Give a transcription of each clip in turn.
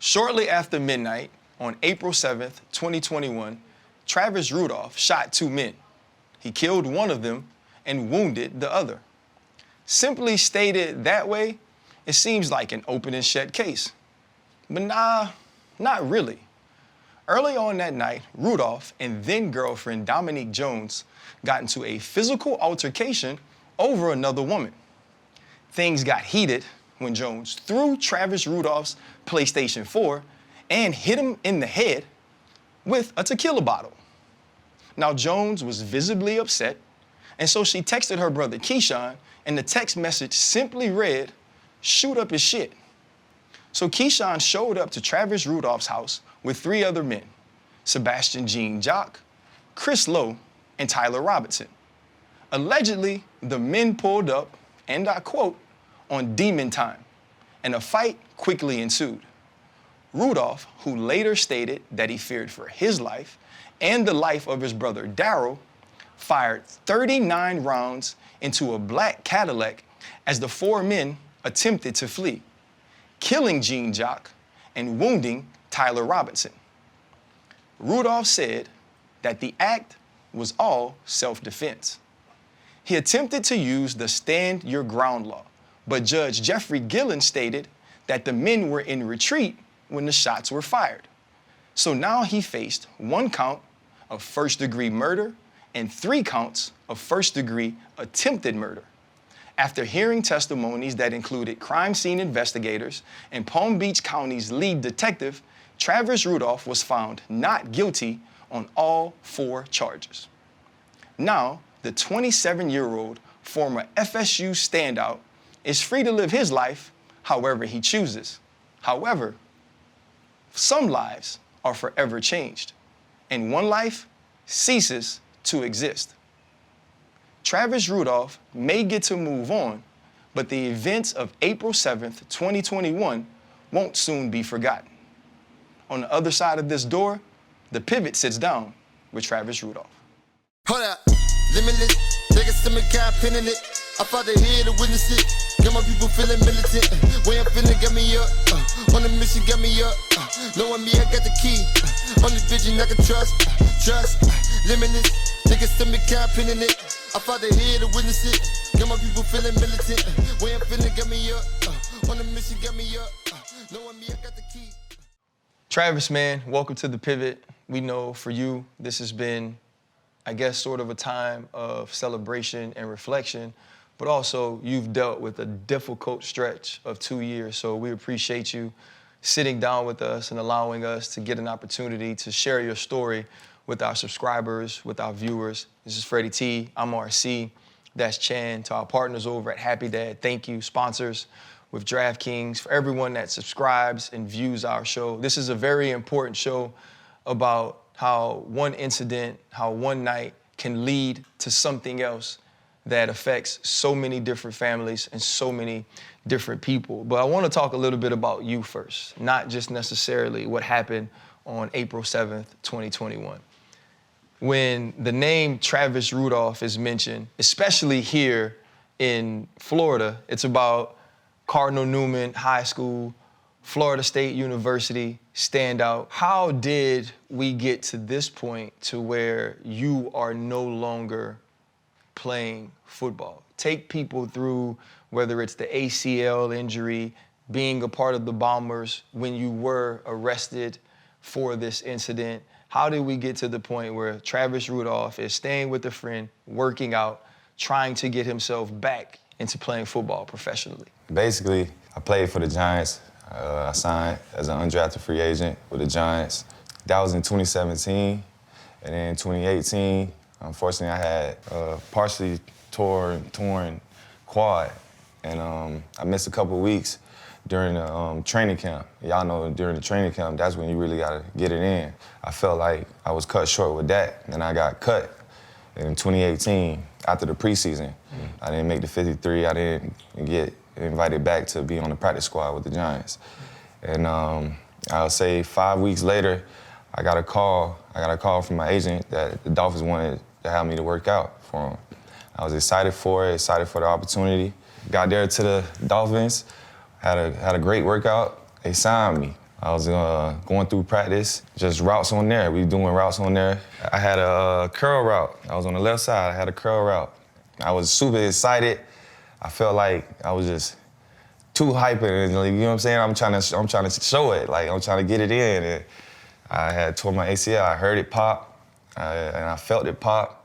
Shortly after midnight on April 7th, 2021, Travis Rudolph shot two men. He killed one of them and wounded the other. Simply stated that way, it seems like an open and shut case. But nah, not really. Early on that night, Rudolph and then-girlfriend Dominique Jones got into a physical altercation over another woman. Things got heated when Jones threw Travis Rudolph's PlayStation 4 and hit him in the head with a tequila bottle. Now, Jones was visibly upset, and so she texted her brother Keyshawn, and the text message simply read, "Shoot up his shit." So Keyshawn showed up to Travis Rudolph's house with three other men, Sebastian Jean Jock, Chris Lowe, and Tyler Robinson. Allegedly, the men pulled up, and I quote, on demon time, and a fight quickly ensued. Rudolph, who later stated that he feared for his life and the life of his brother Darryl, fired 39 rounds into a black Cadillac as the four men attempted to flee, killing Jean Jock and wounding Tyler Robinson. Rudolph said that the act was all self-defense. He attempted to use the stand your ground law, but Judge Jeffrey Gillen stated that the men were in retreat when the shots were fired. So now he faced one count of first-degree murder and 3 counts of first-degree attempted murder. After hearing testimonies that included crime scene investigators and Palm Beach County's lead detective, Travis Rudolph was found not guilty on all 4 charges. Now, the 27-year-old former FSU standout is free to live his life however he chooses. However, some lives are forever changed, and one life ceases to exist. Travis Rudolph may get to move on, but the events of April 7th, 2021 won't soon be forgotten. On the other side of this door, the pivot sits down with Travis Rudolph. Hold up, limitless, take a stomach, got pin in it. I fought to hear to witness it. Got my people feeling militant. Way I'm feeling, got me up. On the mission, got me up. Knowing me, I got the key. On the vision, I can trust. Limitless, take a stomach, got pin in it. I fought to hear to witness it. Got my people feeling militant. Way I'm feeling, got me up. On the mission, got me up. Knowing me, I got the key. Travis, man, welcome to The Pivot. We know for you, this has been, I guess, sort of a time of celebration and reflection, but also you've dealt with a difficult stretch of 2 years. So we appreciate you sitting down with us and allowing us to get an opportunity to share your story with our subscribers, with our viewers. This is Freddie T, I'm RC, that's Chan. To our partners over at Happy Dad, thank you. Sponsors with DraftKings, for everyone that subscribes and views our show. This is a very important show about how one incident, how one night can lead to something else that affects so many different families and so many different people. But I want to talk a little bit about you first, not just necessarily what happened on April 7th, 2021. When the name Travis Rudolph is mentioned, especially here in Florida, it's about Cardinal Newman High School, Florida State University, standout. How did we get to this point to where you are no longer playing football? Take people through whether it's the ACL injury, being a part of the Bombers when you were arrested for this incident. How did we get to the point where Travis Rudolph is staying with a friend, working out, trying to get himself back into playing football professionally? Basically, I played for the Giants. I signed as an undrafted free agent with the Giants. That was in 2017. And then in 2018, unfortunately, I had a partially torn quad. And I missed a couple weeks during the training camp. Y'all know during the training camp, that's when you really gotta get it in. I felt like I was cut short with that, and I got cut in 2018 after the preseason. I didn't make the 53. I didn't get invited back to be on the practice squad with the Giants. And I'll say 5 weeks later, I got a call from my agent that the Dolphins wanted to have me to work out for them. I was excited for it, excited for the opportunity. Got there to the Dolphins, had a great workout. They signed me. I was going through practice, just routes on there. We doing routes on there. I had a curl route. I was on the left side. I had a curl route. I was super excited. I felt like I was just too hyper. You know what I'm saying? I'm trying to show it. Like I'm trying to get it in. And I had tore my ACL. I heard it pop, and I felt it pop.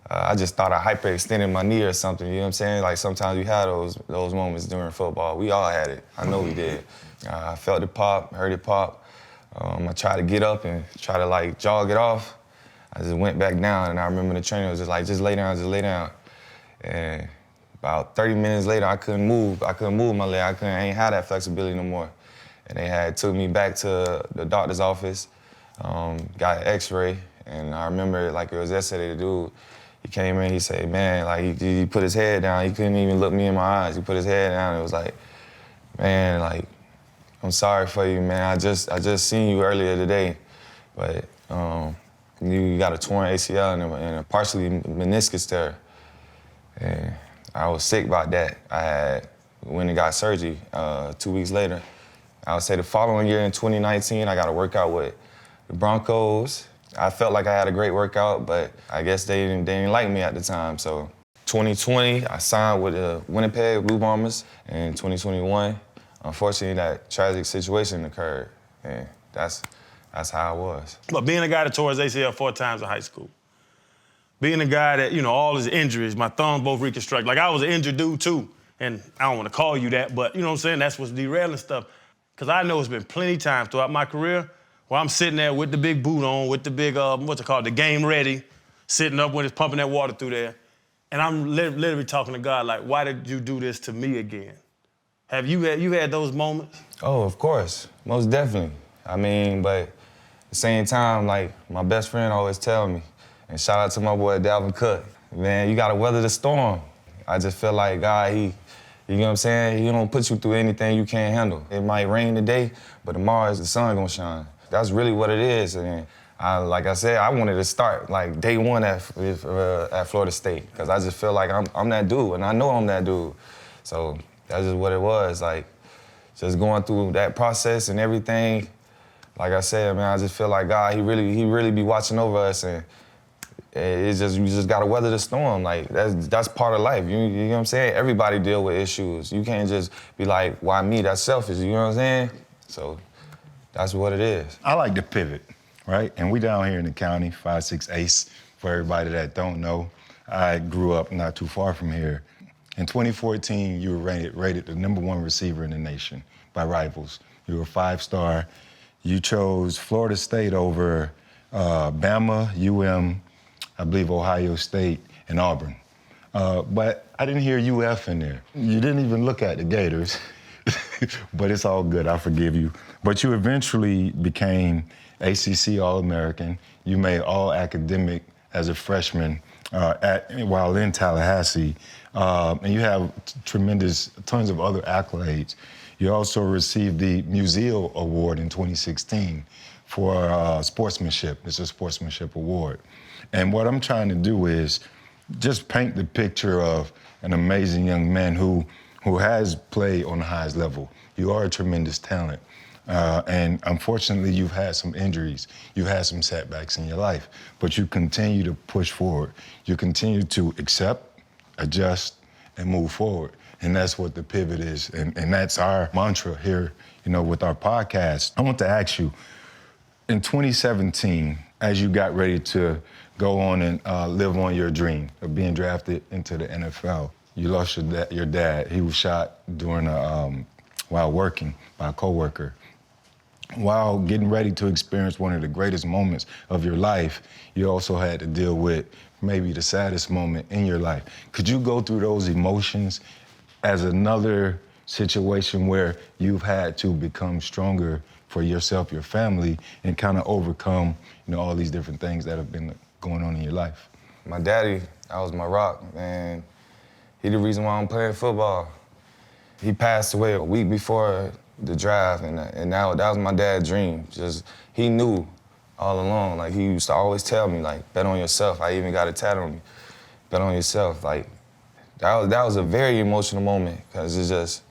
I just thought I hyperextended my knee or something. You know what I'm saying? Like sometimes you have those moments during football. We all had it. I know we did. I felt it pop, heard it pop. I tried to get up and try to like jog it off. I just went back down, and I remember the trainer was just like, just lay down, just lay down. And about 30 minutes later, I couldn't move my leg. I ain't had that flexibility no more. And they took me back to the doctor's office, got an x-ray, and I remember like it was yesterday, the dude, he came in, he said, man, like he put his head down, he couldn't even look me in my eyes. He put his head down, and it was like, man, like, I'm sorry for you, man. I just seen you earlier today, but you got a torn ACL and a partially meniscus tear. And I was sick about that. I had went and got surgery 2 weeks later. I would say the following year in 2019, I got a workout with the Broncos. I felt like I had a great workout, but I guess they didn't like me at the time. So 2020, I signed with the Winnipeg Blue Bombers. In 2021, unfortunately, that tragic situation occurred, and that's how it was. But being a guy that tore his ACL 4 times in high school, being a guy that, all his injuries, my thumbs both reconstructed. Like, I was an injured dude, too, and I don't want to call you that, but you know what I'm saying? That's what's derailing stuff. Because I know it's been plenty times throughout my career where I'm sitting there with the big boot on, with the big, the game ready, sitting up when it's pumping that water through there, and I'm literally talking to God like, why did you do this to me again? Have you had those moments? Oh, of course, most definitely. I mean, but at the same time, like my best friend always tell me, and shout out to my boy Dalvin Cook, man, you gotta weather the storm. I just feel like God, you know what I'm saying? He don't put you through anything you can't handle. It might rain today, but tomorrow the sun gonna shine. That's really what it is. And like I said, I wanted to start like day one at Florida State, because I just feel like I'm that dude, and I know I'm that dude. So that's just what it was, like just going through that process and everything. Like I said, man, I just feel like God, he really be watching over us, and it's just, you just gotta weather the storm. Like that's part of life. You know what I'm saying? Everybody deal with issues. You can't just be like, why me? That's selfish. You know what I'm saying? So that's what it is. I like to pivot, right? And we down here in the county, 5'6" ace. For everybody that don't know, I grew up not too far from here. In 2014, you were rated the #1 receiver in the nation by Rivals. You were a 5-star. You chose Florida State over Bama, UM, I believe Ohio State, and Auburn. But I didn't hear UF in there. You didn't even look at the Gators, but it's all good, I forgive you. But you eventually became ACC All-American. You made All-Academic as a freshman while in Tallahassee. And you have tons of other accolades. You also received the Musial Award in 2016 for sportsmanship. It's a sportsmanship award. And what I'm trying to do is just paint the picture of an amazing young man who has played on the highest level. You are a tremendous talent. And unfortunately, you've had some injuries. You've had some setbacks in your life. But you continue to push forward. You continue to accept, adjust, and move forward. And that's what the pivot is. And that's our mantra here, with our podcast. I want to ask you, in 2017, as you got ready to go on and live on your dream of being drafted into the NFL, you lost your dad. He was shot while working by a coworker. While getting ready to experience one of the greatest moments of your life, you also had to deal with maybe the saddest moment in your life. Could you go through those emotions as another situation where you've had to become stronger for yourself, your family, and kind of overcome, all these different things that have been going on in your life? My daddy, that was my rock, man. He the reason why I'm playing football. He passed away a week before the draft, and now that was my dad's dream. Just, he knew all along. Like, he used to always tell me, like, bet on yourself. I even got a tat on me. Bet on yourself. Like, that was a very emotional moment, because it's just,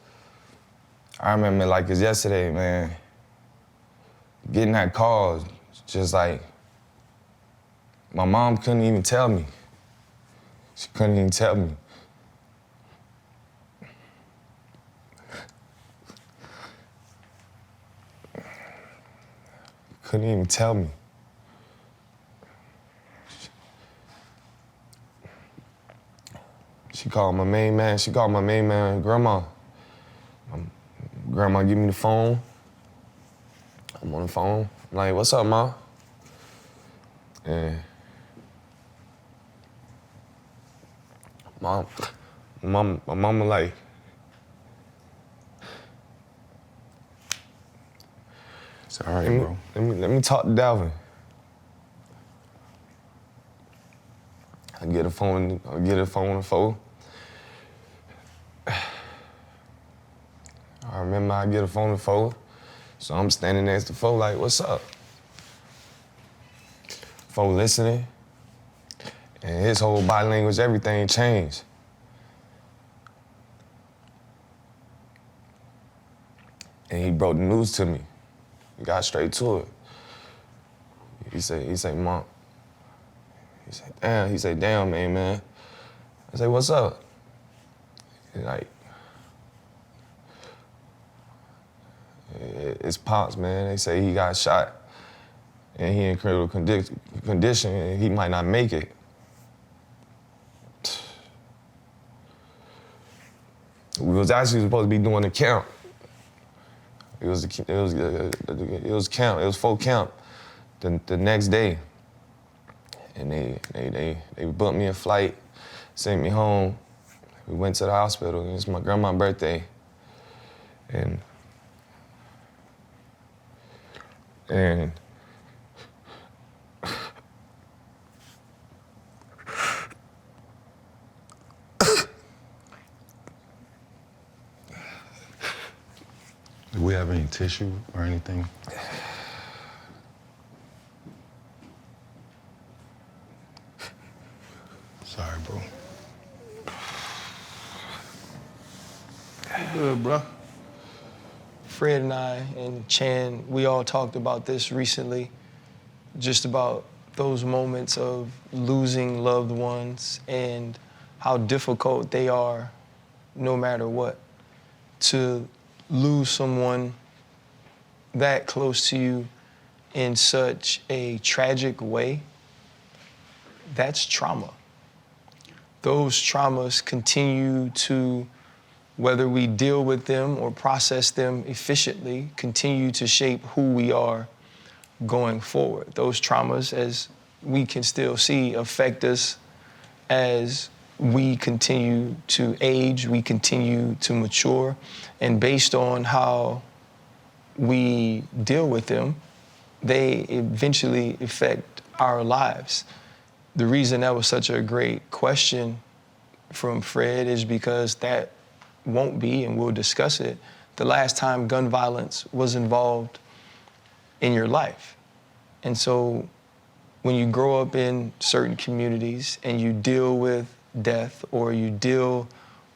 I remember like it's yesterday, man. getting that call, just like, my mom couldn't even tell me. She couldn't even tell me. Couldn't even tell me. She called my main man. She called my main man, Grandma. Grandma give me the phone. I'm on the phone. I'm like, what's up, Ma? And my mama like, It's all right, bro. let me talk to Dalvin. I get a phone on the phone. I remember I get a phone on the phone, so I'm standing next to the phone like, what's up? Phone listening, and his whole body language, everything changed. And he broke the news to me. He got straight to it. He said, Mom. He said, damn, man. I said, what's up? He's like, it's Pops, man. They say he got shot and he in critical condition and he might not make it. We was actually supposed to be doing a count. It was count. It was full count the next day, and they booked me a flight, sent me home. We went to the hospital. It was my grandma's birthday, and Do we have any tissue or anything? Sorry, bro. Good, bro. Fred and I and Chan, we all talked about this recently, just about those moments of losing loved ones and how difficult they are no matter what. To lose someone that close to you in such a tragic way, that's trauma. Those traumas continue to, whether we deal with them or process them efficiently, continue to shape who we are going forward. Those traumas, as we can still see, affect us as we continue to age, we continue to mature, and based on how we deal with them, they eventually affect our lives. The reason that was such a great question from Fred is because that won't be, and we'll discuss it, the last time gun violence was involved in your life. And so when you grow up in certain communities and you deal with death or you deal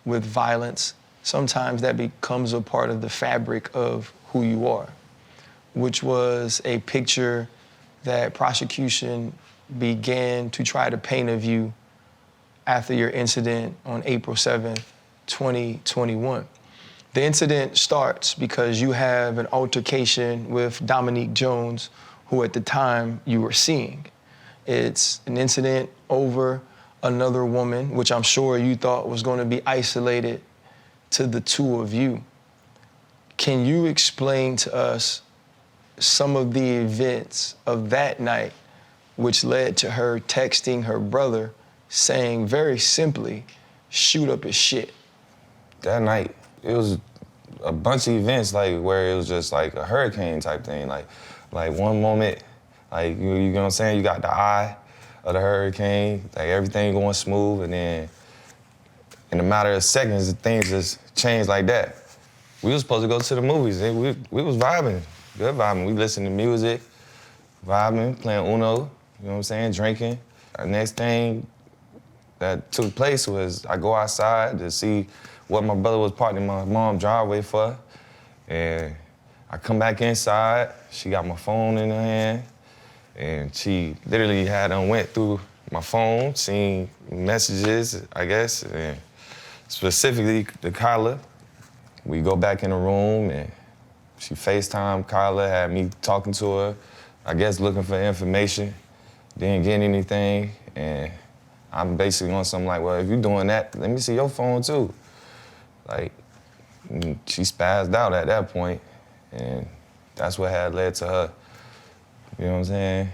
with violence, sometimes that becomes a part of the fabric of who you are, which was a picture that prosecution began to try to paint of you after your incident on April 7th, 2021. The incident starts because you have an altercation with Dominique Jones, who at the time you were seeing. It's an incident over another woman, which I'm sure you thought was going to be isolated to the two of you. Can you explain to us some of the events of that night which led to her texting her brother saying very simply, shoot up his shit? That night, it was a bunch of events like where it was just like a hurricane type thing. Like one moment, like you know what I'm saying, you got the eye of the hurricane, like everything going smooth, and then in a matter of seconds, things just changed like that. We was supposed to go to the movies. We was vibing, good vibing. We listened to music, vibing, playing Uno, you know what I'm saying, drinking. The next thing that took place was I go outside to see what my brother was parking my mom's driveway for, and I come back inside, she got my phone in her hand, and she literally went through my phone, seen messages, I guess, and specifically to Kyla. We go back in the room, and she FaceTimed Kyla, had me talking to her, I guess looking for information, didn't get anything, and I'm basically on something like, well, if you're doing that, let me see your phone too. Like, she spazzed out at that point, and that's what had led to her, you know what I'm saying,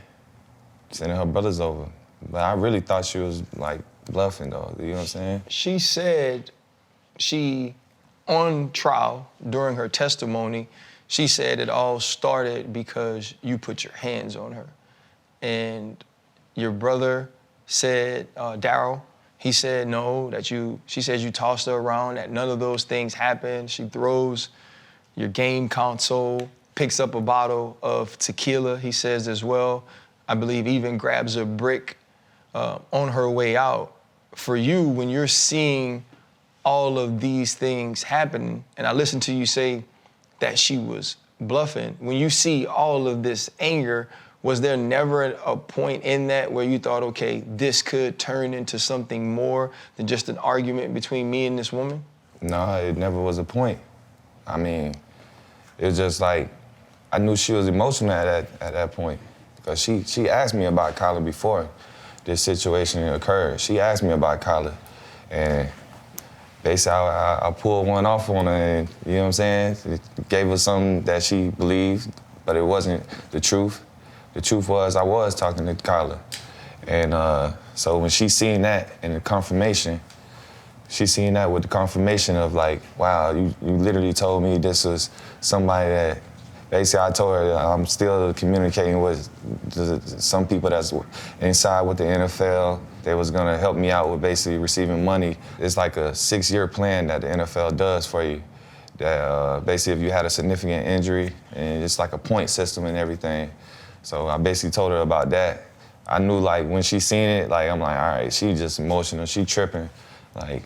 sending her brothers over. But I really thought she was, like, bluffing, though, you know what I'm saying? She said on trial, during her testimony, she said it all started because you put your hands on her. And your brother said, Daryl, he said no, she says you tossed her around, that none of those things happened. She throws your game console, picks up a bottle of tequila, he says as well. I believe even grabs a brick on her way out. For you, when you're seeing all of these things happen, and I listened to you say that she was bluffing, when you see all of this anger, was there never a point in that where you thought, okay, this could turn into something more than just an argument between me and this woman? No, it never was a point. I mean, it was just like, I knew she was emotional at that point. Because she asked me about Kyla before this situation occurred. She asked me about Kyla. And basically, I pulled one off on her, and you know what I'm saying? It gave her something that she believed, but it wasn't the truth. The truth was I was talking to Kyla. And so when she seen that and the confirmation, she seen that with the confirmation of like, wow, you literally told me this was somebody that, basically I told her that I'm still communicating with some people that's inside with the NFL. They was gonna help me out with basically receiving money. It's like a 6-year plan that the NFL does for you. That basically if you had a significant injury, and it's like a point system and everything. So I basically told her about that. I knew like when she seen it, like I'm like, all right, she just emotional, she tripping. Like,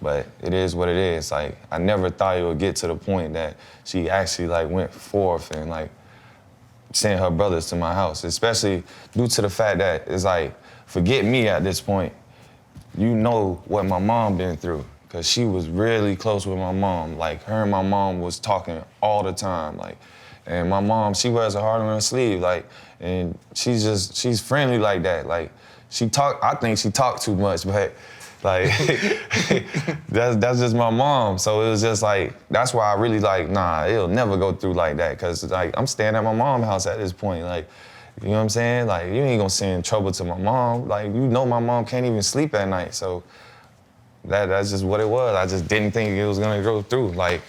but it is what it is. Like, I never thought it would get to the point that she actually like went forth and like sent her brothers to my house, especially due to the fact that it's like, forget me at this point. You know what my mom been through, because she was really close with my mom. Like, her and my mom was talking all the time. Like, and my mom, she wears her heart on her sleeve. Like, and she's friendly like that. Like, I think she talked too much, but like, that's just my mom. So it was just like, that's why I really like, nah, it'll never go through like that. Cause like, I'm staying at my mom's house at this point. Like, you know what I'm saying? Like, you ain't gonna send trouble to my mom. Like, you know my mom can't even sleep at night. So that's just what it was. I just didn't think it was gonna go through like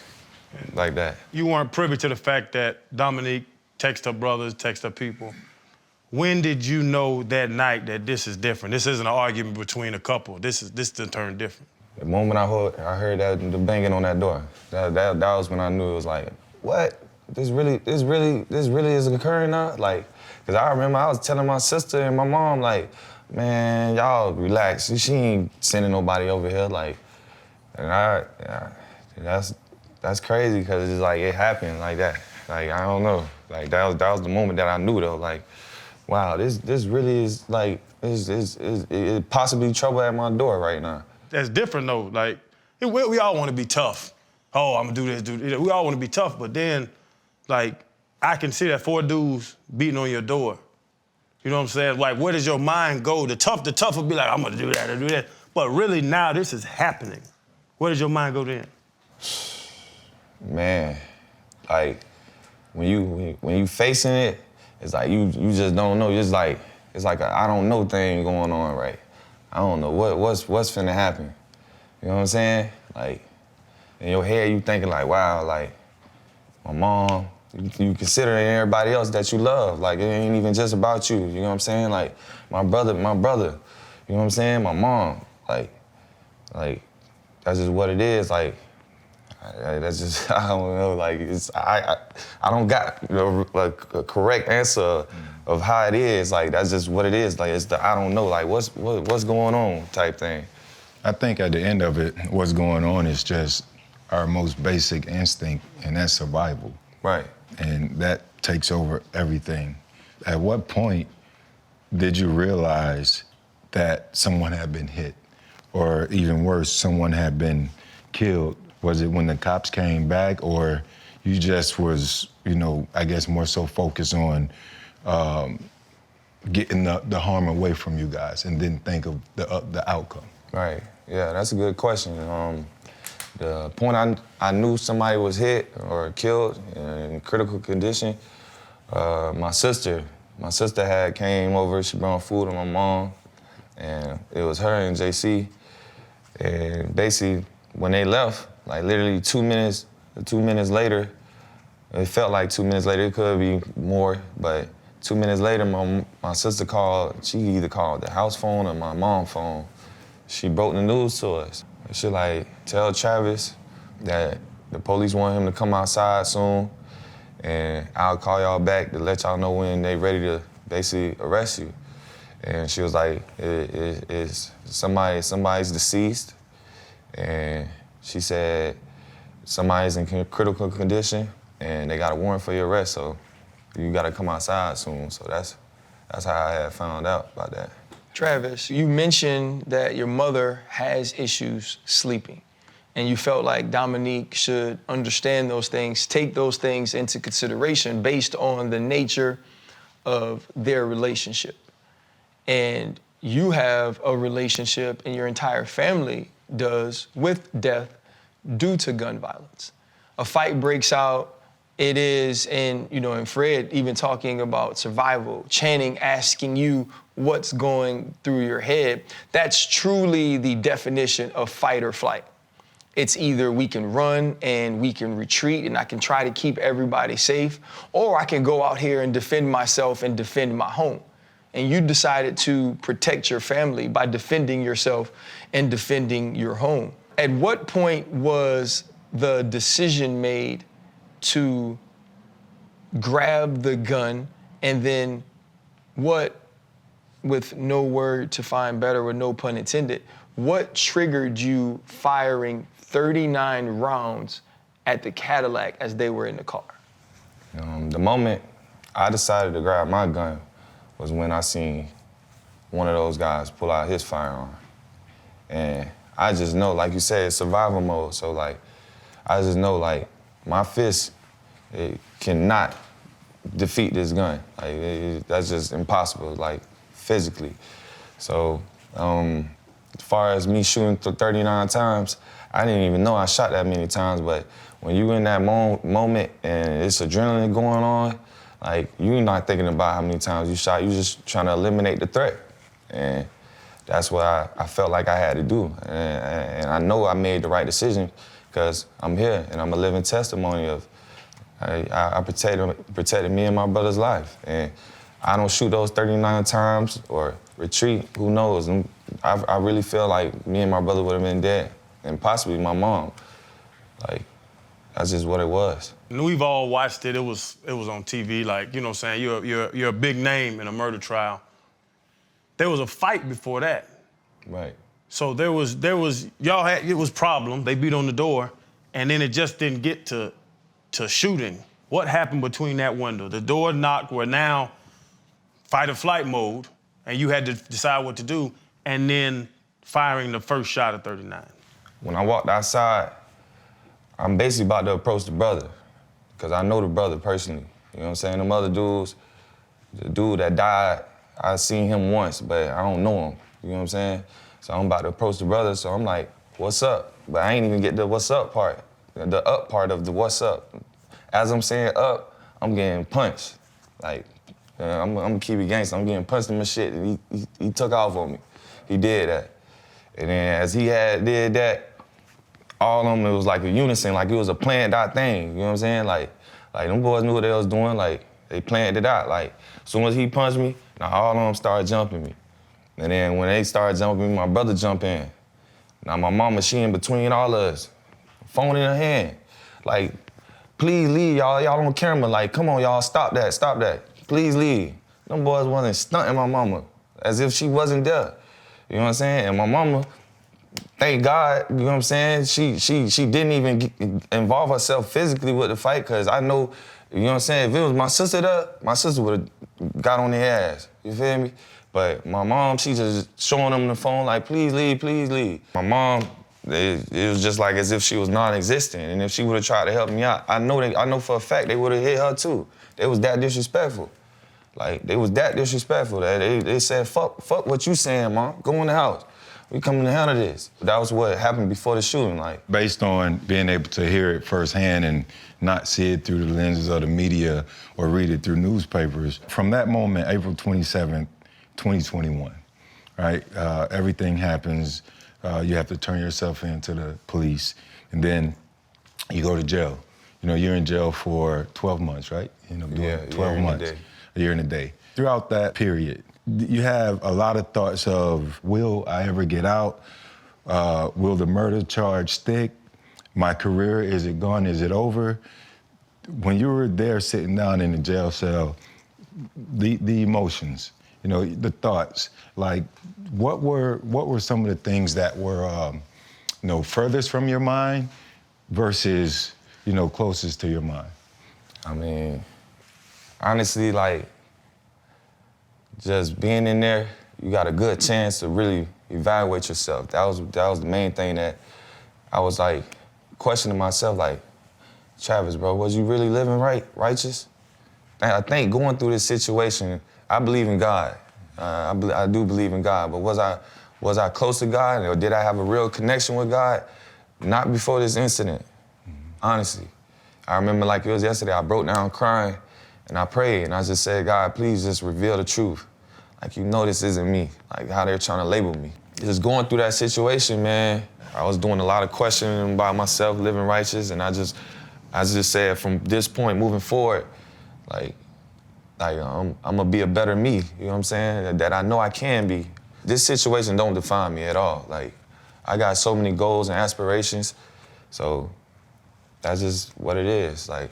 that. You weren't privy to the fact that Dominique texted her brothers, texted her people. When did you know that night that this is different? This isn't an argument between a couple. This done turned different. The moment I heard the banging on that door, that was when I knew it was like, what? This really is occurring now? Like, cause I remember I was telling my sister and my mom, like, man, y'all relax. She ain't sending nobody over here. Like, and that's crazy, cause it's like, it happened like that. Like, I don't know. Like, that was the moment that I knew though, like, wow, this really is like, is possibly trouble at my door right now. That's different though. Like, we all want to be tough. Oh, I'm gonna do this, do that. We all want to be tough, but then, like, I can see that 4 dudes beating on your door. You know what I'm saying? Like, where does your mind go? The tough will be like, I'm gonna do that and do that. But really now this is happening. Where does your mind go then? Man, like, when you facing it, it's like you just don't know. It's like a I don't know thing going on, right? I don't know what's finna happen. You know what I'm saying? Like, in your head you thinking like, wow, like, my mom, you consider everybody else that you love. Like, it ain't even just about you, you know what I'm saying? Like, my brother, you know what I'm saying? My mom, like, that's just what it is. Like, that's just, I don't know, like, I don't got like a correct answer of how it is. Like, that's just what it is. Like, it's the I don't know, like, what's going on type thing. I think at the end of it, what's going on is just our most basic instinct, and that's survival. Right. and that takes over everything. At what point did you realize that someone had been hit, or even worse, someone had been killed? Was it when the cops came back, or you just was, I guess more so focused on getting the harm away from you guys and didn't think of the outcome? Right. Yeah, that's a good question. The point I knew somebody was hit or killed in critical condition, my sister had came over. She brought food to my mom, and it was her and JC. And basically, when they left, like literally 2 minutes later, it felt like 2 minutes later. It could be more, but 2 minutes later, my sister called. She either called the house phone or my mom's phone. She broke the news to us. She like, tell Travis that the police want him to come outside soon, and I'll call y'all back to let y'all know when they ready to basically arrest you. And she was like, somebody's deceased, and she said somebody's in critical condition, and they got a warrant for your arrest, so you gotta come outside soon. So that's how I had found out about that. Travis, you mentioned that your mother has issues sleeping, and you felt like Dominique should understand those things, take those things into consideration based on the nature of their relationship. And you have a relationship, and your entire family does, with death due to gun violence. A fight breaks out. It is, and Fred even talking about survival, Channing asking you what's going through your head. That's truly the definition of fight or flight. It's either we can run and we can retreat and I can try to keep everybody safe, or I can go out here and defend myself and defend my home. And you decided to protect your family by defending yourself and defending your home. At what point was the decision made to grab the gun, and then what, with no word to find better, with no pun intended, what triggered you firing 39 rounds at the Cadillac as they were in the car? The moment I decided to grab my gun was when I seen one of those guys pull out his firearm. And I just know, like you said, it's survival mode. So I just know my fist, it cannot defeat this gun. That's just impossible, physically. So as far as me shooting 39 times, I didn't even know I shot that many times, but when you in that moment and it's adrenaline going on, you're not thinking about how many times you shot, you're just trying to eliminate the threat. And that's what I felt like I had to do. And I know I made the right decision because I'm here and I'm a living testimony of I protected me and my brother's life. And I don't shoot those 39 times or retreat, who knows? And I really feel like me and my brother would have been dead, and possibly my mom. That's just what it was. And we've all watched it. It was on TV. You're a big name in a murder trial. There was a fight before that. Right. So it was problem. They beat on the door, and then it just didn't get to shooting. What happened between that window? The door knocked. We're now fight or flight mode, and you had to decide what to do, and then firing the first shot at 39. When I walked outside, I'm basically about to approach the brother, because I know the brother personally. You know what I'm saying? Them other dudes, the dude that died, I seen him once, but I don't know him. You know what I'm saying? So I'm about to approach the brother, so I'm like, what's up? But I ain't even get the what's up part, the up part of the what's up. As I'm saying up, I'm getting punched. I'm gonna keep it gangster. I'm getting punched in my shit, and he took off on me. He did that. And then as he did that, all of them, it was like a unison, like it was a planned out thing, you know what I'm saying? Like them boys knew what they was doing, they planned it out. As soon as he punched me, now all of them started jumping me. And then when they started jumping me, my brother jumped in. Now my mama, she in between all of us, phone in her hand. Please leave, y'all on camera. Come on, y'all, stop that. Please leave. Them boys wasn't stunting my mama as if she wasn't there. You know what I'm saying? And my mama, thank God, you know what I'm saying? She didn't even involve herself physically with the fight, because I know You know what I'm saying? If it was my sister there, my sister would have got on their ass. You feel me? But my mom, she just showing them the phone like, please leave, please leave. My mom, it was just like as if she was non-existent. And if she would have tried to help me out, I know for a fact they would have hit her too. They was that disrespectful. Like, they was that disrespectful that they said, fuck what you saying, Mom. Go in the house. We coming to handle this. That was what happened before the shooting, like. Based on being able to hear it firsthand and not see it through the lenses of the media or read it through newspapers, from that moment, April 27th, 2021, right? Everything happens. You have to turn yourself in to the police, and then you go to jail. You know, you're in jail for 12 months, right? You know, doing 12 months, a year and a day. Throughout that period, you have a lot of thoughts of, will I ever get out? Will the murder charge stick? My career, is it gone? Is it over? When you were there sitting down in the jail cell, the emotions, you know, the thoughts, like, what were some of the things that were, you know, furthest from your mind versus, you know, closest to your mind? I mean, honestly, like, just being in there, you got a good chance to really evaluate yourself. That was the main thing that I was, like, questioning myself, like, Travis, bro, was you really living righteous? I think going through this situation, I believe in God. I do believe in God, but was I close to God, or did I have a real connection with God? Not before this incident, honestly. I remember like it was yesterday, I broke down crying, and I prayed, and I just said, God, please just reveal the truth. Like, you know this isn't me, like how they're trying to label me. Just going through that situation, man, I was doing a lot of questioning about myself, living righteous, and I just said from this point moving forward, like I'm gonna be a better me, you know what I'm saying? That I know I can be. This situation don't define me at all. Like, I got so many goals and aspirations, so that's just what it is, like.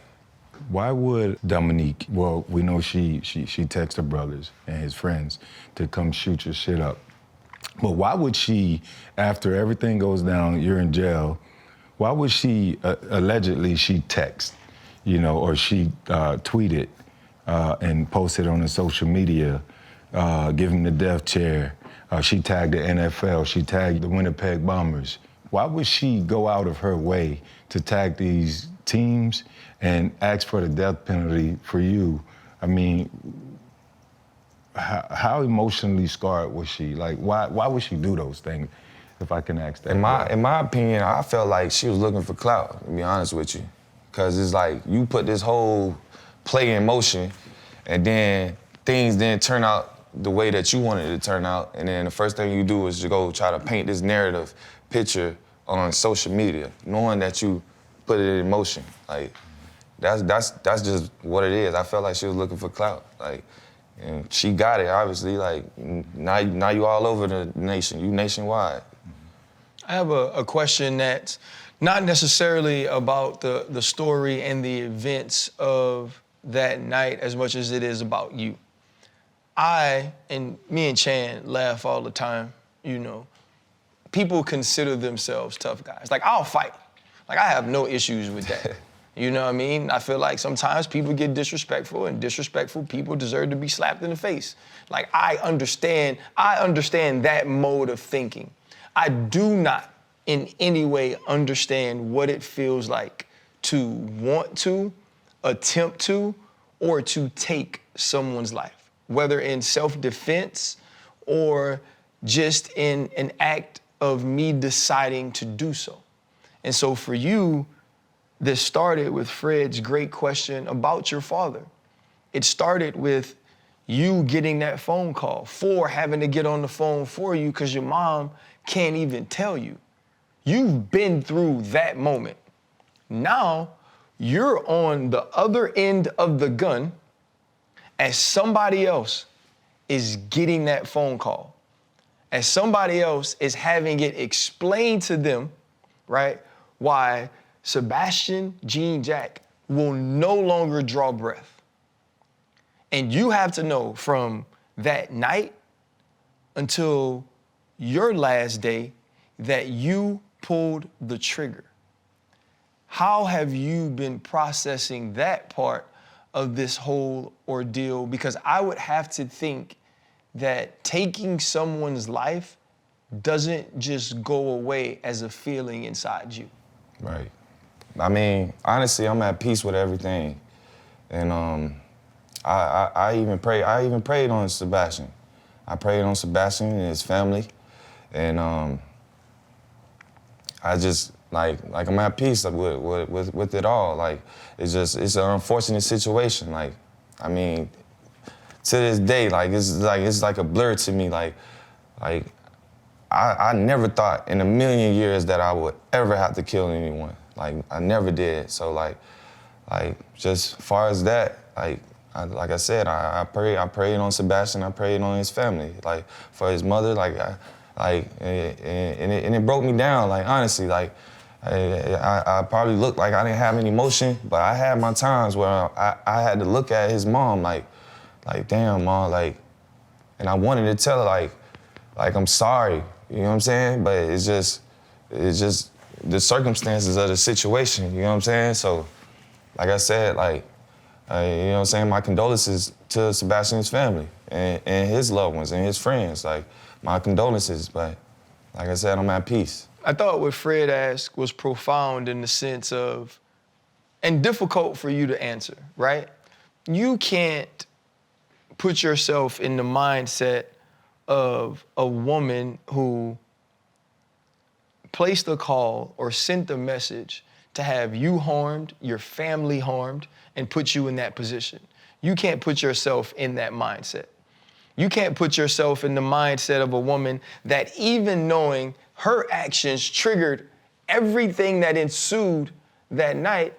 Why would Dominique, well, we know she texts her brothers and his friends to come shoot your shit up. But why would she, after everything goes down, you're in jail, why would she, allegedly she text, you know, or she tweeted and posted on her social media, give him the death chair. She tagged the NFL, she tagged the Winnipeg Bombers. Why would she go out of her way to tag these teams and ask for the death penalty for you? I mean, how emotionally scarred was she? Like, why would she do those things, if I can ask that? In my opinion, I felt like she was looking for clout, to be honest with you. Because it's like, you put this whole play in motion, and then things didn't turn out the way that you wanted it to turn out, and then the first thing you do is to go try to paint this narrative picture on social media, knowing that you put it in motion. Like, that's just what it is. I felt like she was looking for clout. Like, and she got it, obviously. Like, now you all over the nation. You nationwide. I have a question that's not necessarily about the story and the events of that night as much as it is about you. Me and Chan laugh all the time, you know. People consider themselves tough guys. Like, I'll fight. Like, I have no issues with that. You know what I mean? I feel like sometimes people get disrespectful, and disrespectful people deserve to be slapped in the face. Like, I understand that mode of thinking. I do not in any way understand what it feels like to want to, attempt to, or to take someone's life, whether in self-defense or just in an act of me deciding to do so. And so for you, this started with Fred's great question about your father. It started with you getting that phone call, for having to get on the phone for you because your mom can't even tell you. You've been through that moment. Now you're on the other end of the gun as somebody else is getting that phone call, as somebody else is having it explained to them, right, why Sebastian Jean Jack will no longer draw breath. And you have to know from that night until your last day that you pulled the trigger. How have you been processing that part of this whole ordeal? Because I would have to think that taking someone's life doesn't just go away as a feeling inside you. Right. I mean, honestly, I'm at peace with everything. And I even prayed on Sebastian. I prayed on Sebastian and his family. And I just, like I'm at peace with it all. Like, it's an unfortunate situation. Like, I mean, to this day, it's like a blur to me. Like I never thought in a million years that I would ever have to kill anyone. Like, I never did. So like just as far as that, like I said, I prayed on Sebastian, I prayed on his family, like for his mother, and it broke me down, like honestly, like I probably looked like I didn't have any emotion, but I had my times where I had to look at his mom like damn, Mom, like, and I wanted to tell her like I'm sorry, you know what I'm saying? But it's just the circumstances of the situation, you know what I'm saying? So, like I said, like, you know what I'm saying? My condolences to Sebastian's family and his loved ones and his friends. Like, my condolences, but like I said, I'm at peace. I thought what Fred asked was profound in the sense of, and difficult for you to answer, right? You can't put yourself in the mindset of a woman who placed a call or sent a message to have you harmed, your family harmed, and put you in that position. You can't put yourself in that mindset. You can't put yourself in the mindset of a woman that, even knowing her actions triggered everything that ensued that night,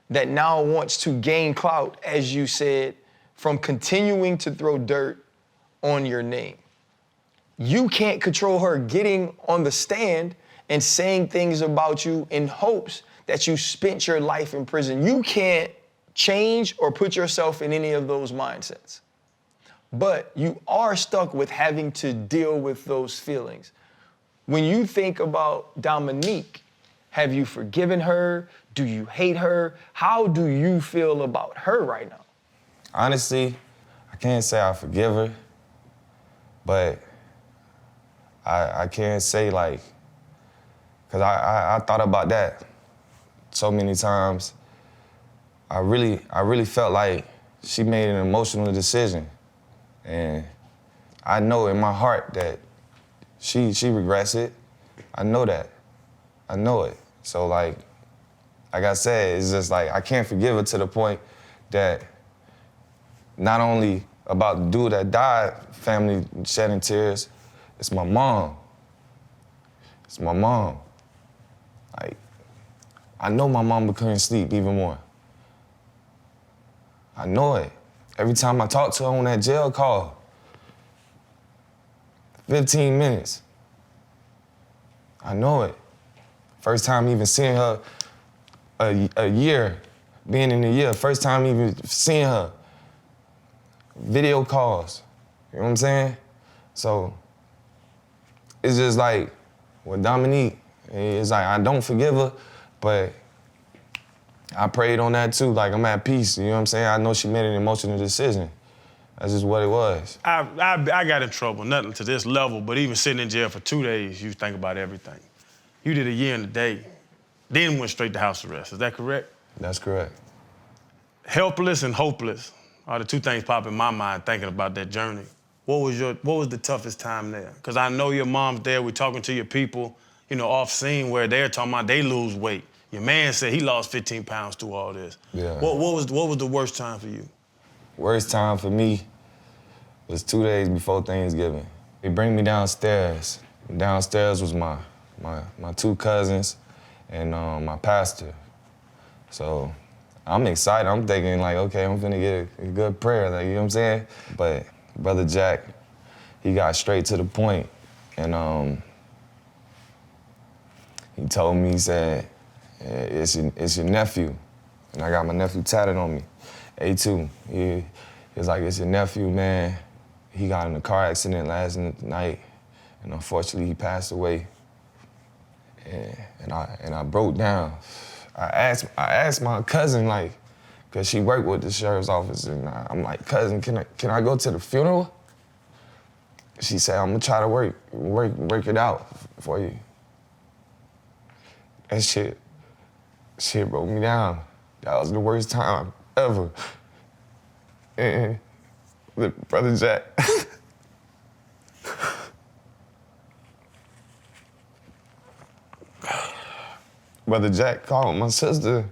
that now wants to gain clout, as you said, from continuing to throw dirt on your name. You can't control her getting on the stand and saying things about you in hopes that you spent your life in prison. You can't change or put yourself in any of those mindsets. But you are stuck with having to deal with those feelings. When you think about Dominique, have you forgiven her? Do you hate her? How do you feel about her right now? Honestly, I can't say I forgive her, but I can't say like, because I thought about that so many times. I really felt like she made an emotional decision. And I know in my heart that she regrets it. I know that. I know it. So like I said, it's just like I can't forgive her to the point that not only about the dude that died, family shedding tears, it's my mom. It's my mom. Like, I know my mama couldn't sleep even more. I know it. Every time I talk to her on that jail call, 15 minutes. I know it. First time even seeing her a year, being in a year, first time even seeing her, video calls, you know what I'm saying? So it's just like, with Dominique, it's like I don't forgive her, but I prayed on that too, like I'm at peace, you know what I'm saying? I know she made an emotional decision. That's just what it was. I got in trouble, nothing to this level, but even sitting in jail for 2 days, you think about everything. You did a year and a day, then went straight to house arrest. Is that correct? That's correct. Helpless and hopeless are the two things pop in my mind thinking about that journey. What was the toughest time there? Because I know your mom's there, we're talking to your people, you know, off scene where they're talking about they lose weight. Your man said he lost 15 pounds through all this. Yeah. What was the worst time for you? Worst time for me was 2 days before Thanksgiving. They bring me downstairs. Downstairs was my two cousins and my pastor. So I'm excited. I'm thinking like, okay, I'm gonna get a good prayer, like, you know what I'm saying? But Brother Jack, he got straight to the point, and he told me, he said, it's your nephew. And I got my nephew tatted on me, A2. He was like, it's your nephew, man. He got in a car accident last night, and unfortunately he passed away. And I broke down. I asked my cousin, like, Cause she worked with the sheriff's office, and I'm like, cousin, can I go to the funeral? She said, I'm gonna try to work it out for you. That shit broke me down. That was the worst time ever. And with Brother Jack, Brother Jack called my sister.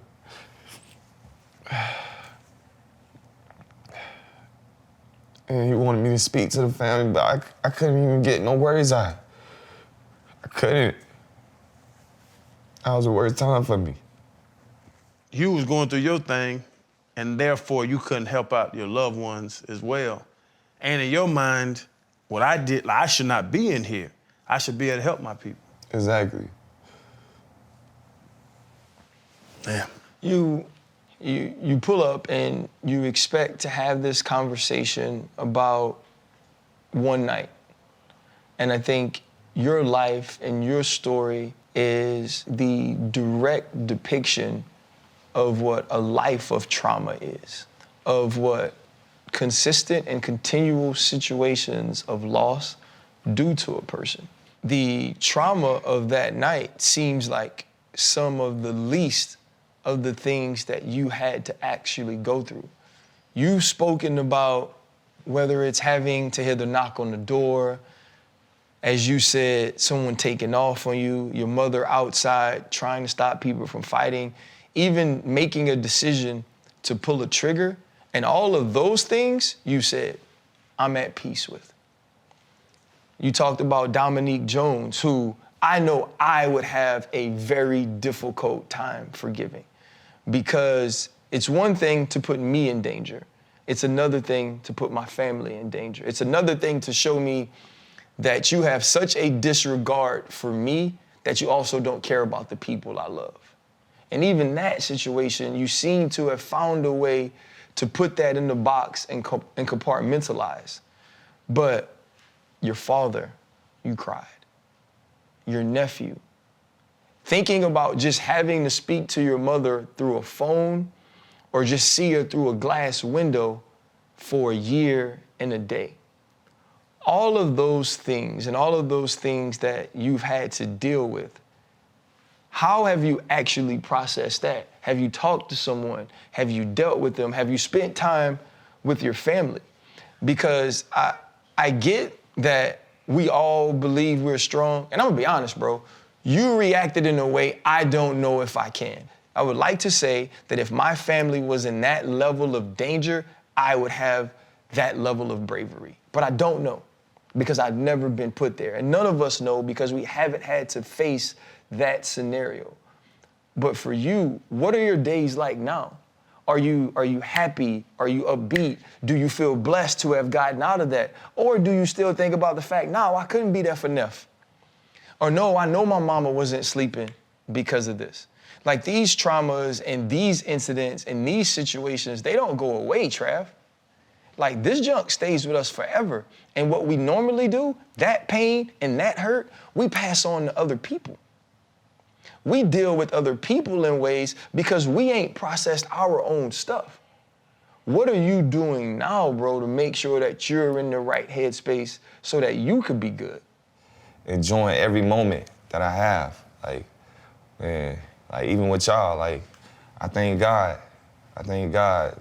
And he wanted me to speak to the family, but I couldn't even get no words out. I couldn't. That was the worst time for me. You was going through your thing, and therefore you couldn't help out your loved ones as well. And in your mind, what I did, like, I should not be in here. I should be able to help my people. Exactly. Damn. You pull up and you expect to have this conversation about one night. And I think your life and your story is the direct depiction of what a life of trauma is, of what consistent and continual situations of loss do to a person. The trauma of that night seems like some of the least of the things that you had to actually go through. You've spoken about whether it's having to hear the knock on the door, as you said, someone taking off on you, your mother outside trying to stop people from fighting, even making a decision to pull a trigger, and all of those things you said, I'm at peace with. You talked about Dominique Jones, who I know I would have a very difficult time forgiving, because it's one thing to put me in danger. It's another thing to put my family in danger. It's another thing to show me that you have such a disregard for me that you also don't care about the people I love. And even that situation, you seem to have found a way to put that in the box and compartmentalize. But your father, you cried. Your nephew, thinking about just having to speak to your mother through a phone or just see her through a glass window for a year and a day. All of those things and all of those things that you've had to deal with, how have you actually processed that? Have you talked to someone? Have you dealt with them? Have you spent time with your family? Because I get that we all believe we're strong. And I'm gonna be honest, bro, you reacted in a way I don't know if I can. I would like to say that if my family was in that level of danger, I would have that level of bravery. But I don't know, because I've never been put there. And none of us know because we haven't had to face that scenario. But for you, what are your days like now? Are you happy? Are you upbeat? Do you feel blessed to have gotten out of that? Or do you still think about the fact, no, I couldn't be there for Neff? Or no, I know my mama wasn't sleeping because of this. Like, these traumas and these incidents and these situations, they don't go away, Trav. Like, this junk stays with us forever. And what we normally do, that pain and that hurt, we pass on to other people. We deal with other people in ways because we ain't processed our own stuff. What are you doing now, bro, to make sure that you're in the right headspace so that you could be good? Enjoying every moment that I have. Like, man, like, even with y'all, like, I thank God,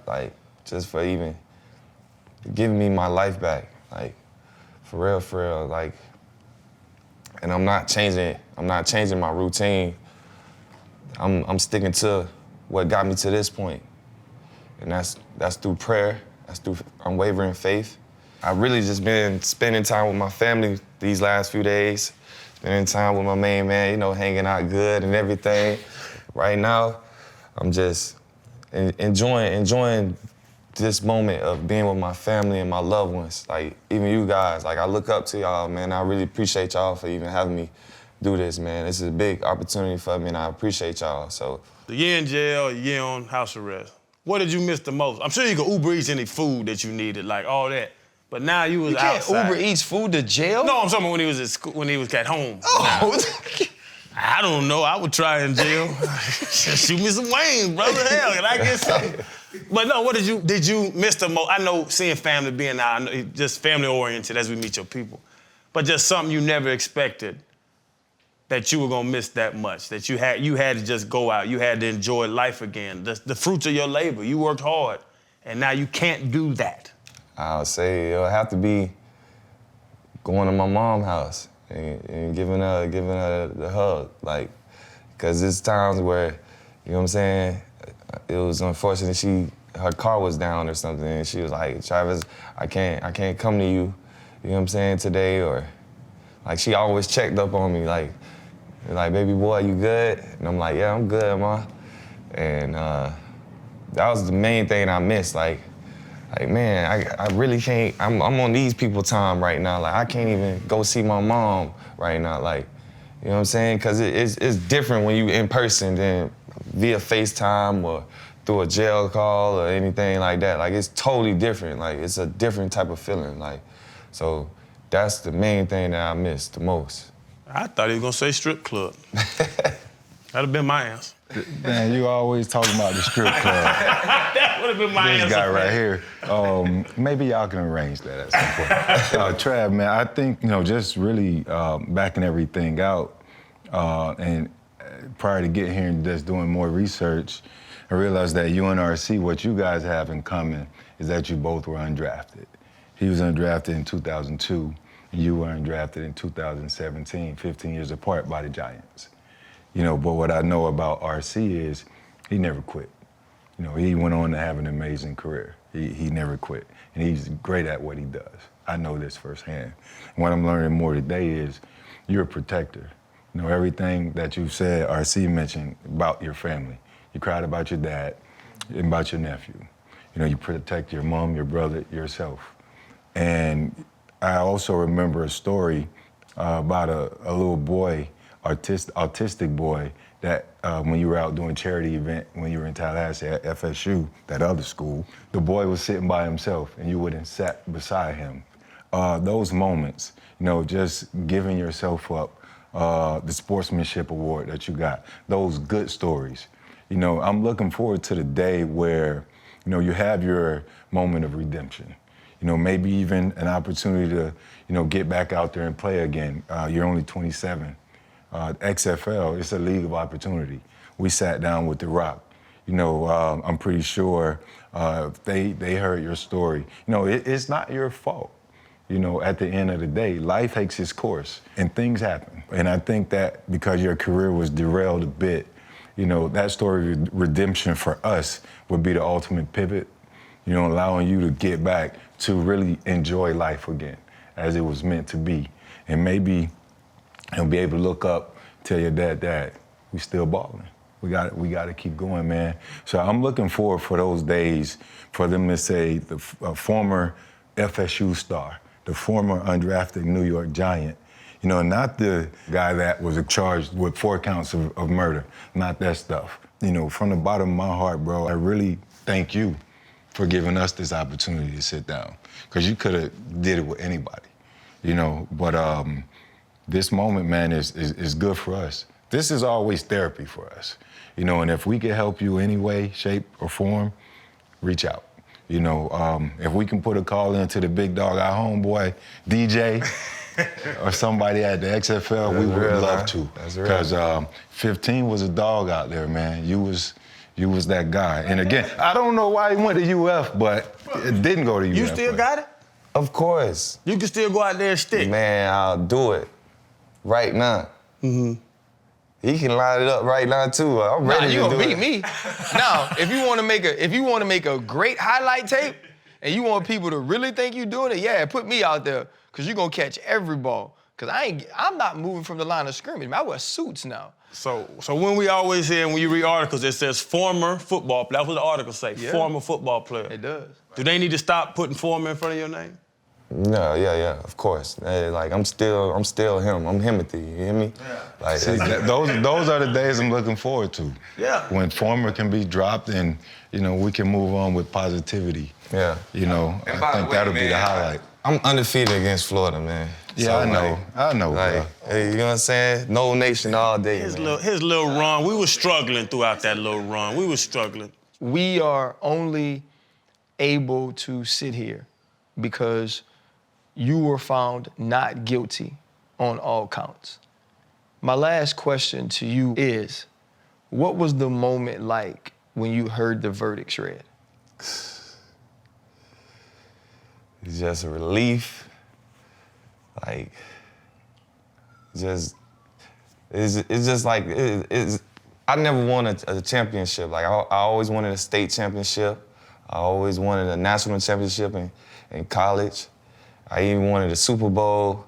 like, just for even giving me my life back. Like, for real, like, and I'm not changing my routine. I'm sticking to what got me to this point. And that's through prayer, that's through unwavering faith. I've really just been spending time with my family these last few days, spending time with my main man, you know, hanging out good and everything. Right now, I'm just enjoying this moment of being with my family and my loved ones. Like, even you guys, like, I look up to y'all, man. I really appreciate y'all for even having me do this, man. This is a big opportunity for me, and I appreciate y'all, so. The year in jail, a year on house arrest. What did you miss the most? I'm sure you could Uber Eats any food that you needed, like all that. But now you was outside. You can't Uber Eats food to jail? No, I'm talking about when he was at school, when he was at home. Oh. I don't know. I would try in jail. Shoot me some wings, brother. Hell, can I get something? But no, what did you miss the most? I know seeing family being out, I know just family oriented as we meet your people, but just something you never expected that you were gonna miss that much, that you had to just go out, you had to enjoy life again, the fruits of your labor, you worked hard, and now you can't do that. I'll say it'll have to be going to my mom's house and giving her the hug, like, cause there's times where, you know what I'm saying, it was unfortunate her car was down or something, and she was like, Travis, I can't come to you, you know what I'm saying, today, or like she always checked up on me, like, baby boy, you good? And I'm like, yeah, I'm good, ma. And that was the main thing I missed, like man, I really can't, I'm on these people's time right now, like I can't even go see my mom right now, like, you know what I'm saying? Cause it's different when you in person than via FaceTime or through a jail call or anything like that. Like it's totally different, like it's a different type of feeling, like, so that's the main thing that I miss the most. I thought he was gonna say strip club. That'd have been my answer. Man, you always talking about the strip club. That would have been my answer. This guy right here. Maybe y'all can arrange that at some point. Trav, man, I think, just really backing everything out and prior to getting here and just doing more research, I realized that you and RC, what you guys have in common is that you both were undrafted. He was undrafted in 2002, and you were undrafted in 2017, 15 years apart by the Giants. But what I know about RC is he never quit. He went on to have an amazing career. He never quit, and he's great at what he does. I know this firsthand. And what I'm learning more today is you're a protector. Everything that you've said, RC mentioned about your family. You cried about your dad and about your nephew. You protect your mom, your brother, yourself. And I also remember a story about a little boy, autistic boy, that when you were out doing charity event, when you were in Tallahassee at FSU, that other school, the boy was sitting by himself and you wouldn't sat beside him. Those moments, just giving yourself up, the sportsmanship award that you got, those good stories. I'm looking forward to the day where, you have your moment of redemption. Maybe even an opportunity to, get back out there and play again. You're only 27. XFL, it's a league of opportunity. We sat down with The Rock. I'm pretty sure they heard your story. It's not your fault. At the end of the day, life takes its course and things happen. And I think that because your career was derailed a bit, that story of redemption for us would be the ultimate pivot, allowing you to get back to really enjoy life again as it was meant to be. And maybe be able to look up, tell your dad, we still balling. We got to keep going, man. So I'm looking forward for those days for them to say the former FSU star, the former undrafted New York Giant, not the guy that was charged with 4 counts of murder, not that stuff. From the bottom of my heart, bro, I really thank you for giving us this opportunity to sit down, because you could have did it with anybody, but this moment, man, is good for us. This is always therapy for us, and if we can help you any way, shape, or form, reach out. If we can put a call into the big dog, our homeboy, DJ, or somebody at the XFL, we would love to. That's real. Because 15 was a dog out there, man. You was that guy. And again, I don't know why he went to UF, but it didn't go to UF. You still got it? Of course. You can still go out there and stick. Man, I'll do it right now. Mm-hmm. He can line it up right now too. I'm ready to do it. You gonna beat me. Now, if you want to make a great highlight tape, and you want people to really think you doing it, yeah, put me out there, cause you're gonna catch every ball. Cause I'm not moving from the line of scrimmage. Man, I wear suits now. So when we always hear, when you read articles, it says former football player. That's what the article say. Yeah. Former football player. It does. Do they need to stop putting former in front of your name? No, yeah, of course. Like I'm still him. I'm Himothy. You hear me? Yeah. Like see, those are the days I'm looking forward to. Yeah. When former can be dropped and we can move on with positivity. Yeah. I think that'll be the highlight. I'm undefeated against Florida, man. Yeah, so, I know. Like, hey, you know what I'm saying? No nation all day, His man. little run. We were struggling throughout that little run. We were struggling. We are only able to sit here because you were found not guilty on all counts. My last question to you is, what was the moment like when you heard the verdicts read? It's just a relief. Like, it's just like, I never won a championship. Like, I always wanted a state championship. I always wanted a national championship in college. I even wanted a Super Bowl.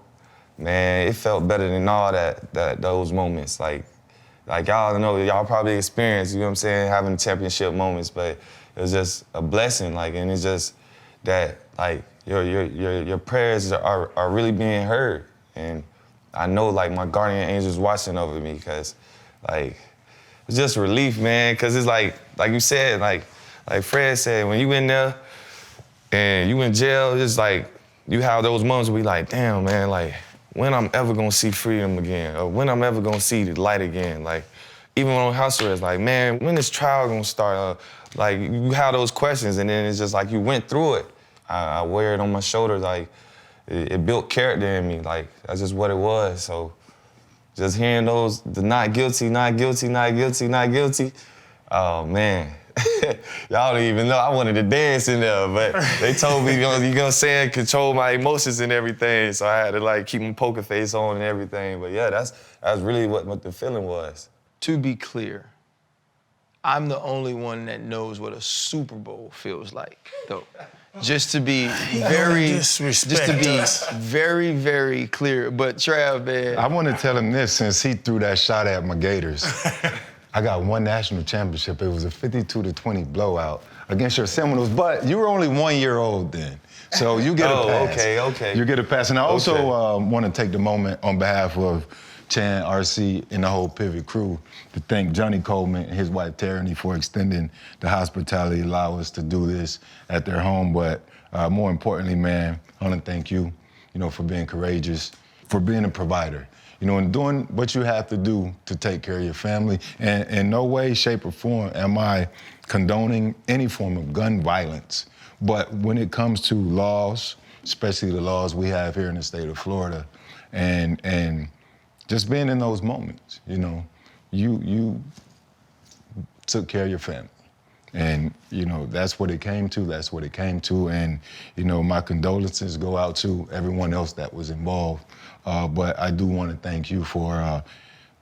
Man, it felt better than all those moments. Like y'all know, y'all probably experienced, you know what I'm saying, having championship moments, but it was just a blessing. Like, and it's just that, like, your prayers are really being heard. And I know, like, my guardian angel's watching over me, because, like, it's just relief, man, because it's like you said, like Fred said, when you in there and you in jail, it's like you have those moments where you like, damn, man, like, when I'm ever gonna see freedom again, or when I'm ever gonna see the light again. Like, even on house arrest, like, man, when is trial gonna start? Like, you have those questions, and then it's just like you went through it. I wear it on my shoulders, like, it built character in me. Like, that's just what it was. So just hearing those, the not guilty, not guilty, not guilty, not guilty, oh, man. Y'all don't even know. I wanted to dance in there, but they told me, you know what I'm saying, control my emotions and everything. So I had to, like, keep my poker face on and everything. But yeah, that's really what the feeling was. To be clear, I'm the only one that knows what a Super Bowl feels like, though. Just to be very very clear. But Trav, man. I want to tell him this, since he threw that shot at my Gators. I got one national championship. It was a 52-20 blowout against your Seminoles, but you were only 1 year old then. So you get a pass. Okay. You get a pass. And I also want to take the moment on behalf of Chan, RC, and the whole Pivot crew to thank Johnny Coleman and his wife Tyranny for extending the hospitality, allow us to do this at their home. But more importantly, man, I want to thank you, for being courageous, for being a provider. And doing what you have to do to take care of your family. And in no way, shape, or form am I condoning any form of gun violence. But when it comes to laws, especially the laws we have here in the state of Florida, and just being in those moments, you took care of your family. And, that's what it came to, And, my condolences go out to everyone else that was involved. But I do want to thank you for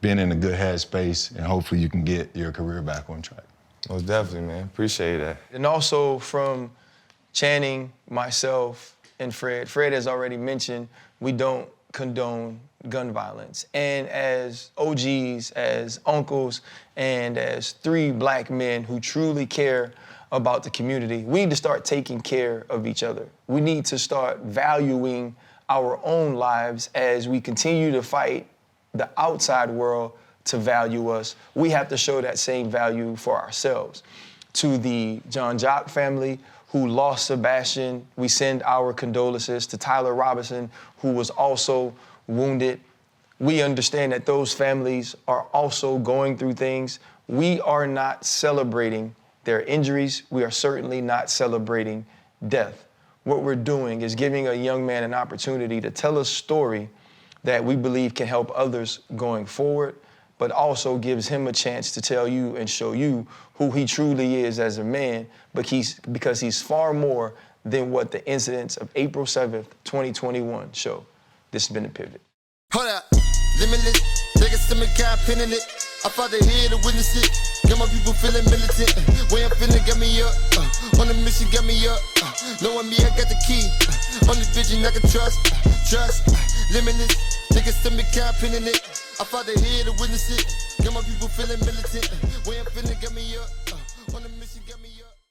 being in a good headspace, and hopefully you can get your career back on track. Most definitely, man. Appreciate that. And also from Channing, myself, and Fred. Fred has already mentioned we don't condone gun violence. And as OGs, as uncles, and as 3 black men who truly care about the community, we need to start taking care of each other. We need to start valuing our own lives as we continue to fight the outside world to value us. We have to show that same value for ourselves. To the John Jock family who lost Sebastian, we send our condolences. To Tyler Robinson, who was also wounded. We understand that those families are also going through things. We are not celebrating their injuries. We are certainly not celebrating death. What we're doing is giving a young man an opportunity to tell a story that we believe can help others going forward, but also gives him a chance to tell you and show you who he truly is as a man, because he's far more than what the incidents of April 7th, 2021 show. This has been The Pivot. Hold up, limitless, niggas to me got pin in it. I fought the head to witness it. Got my people feeling militant. Way I'm feeling got me up. On the mission got me up. Knowing me, I got the key. Only vision I can trust. Limitless, niggas to me got pin in it. I fought the head to witness it. Got my people feeling militant. Way I'm feeling got me up. On the mission got me up.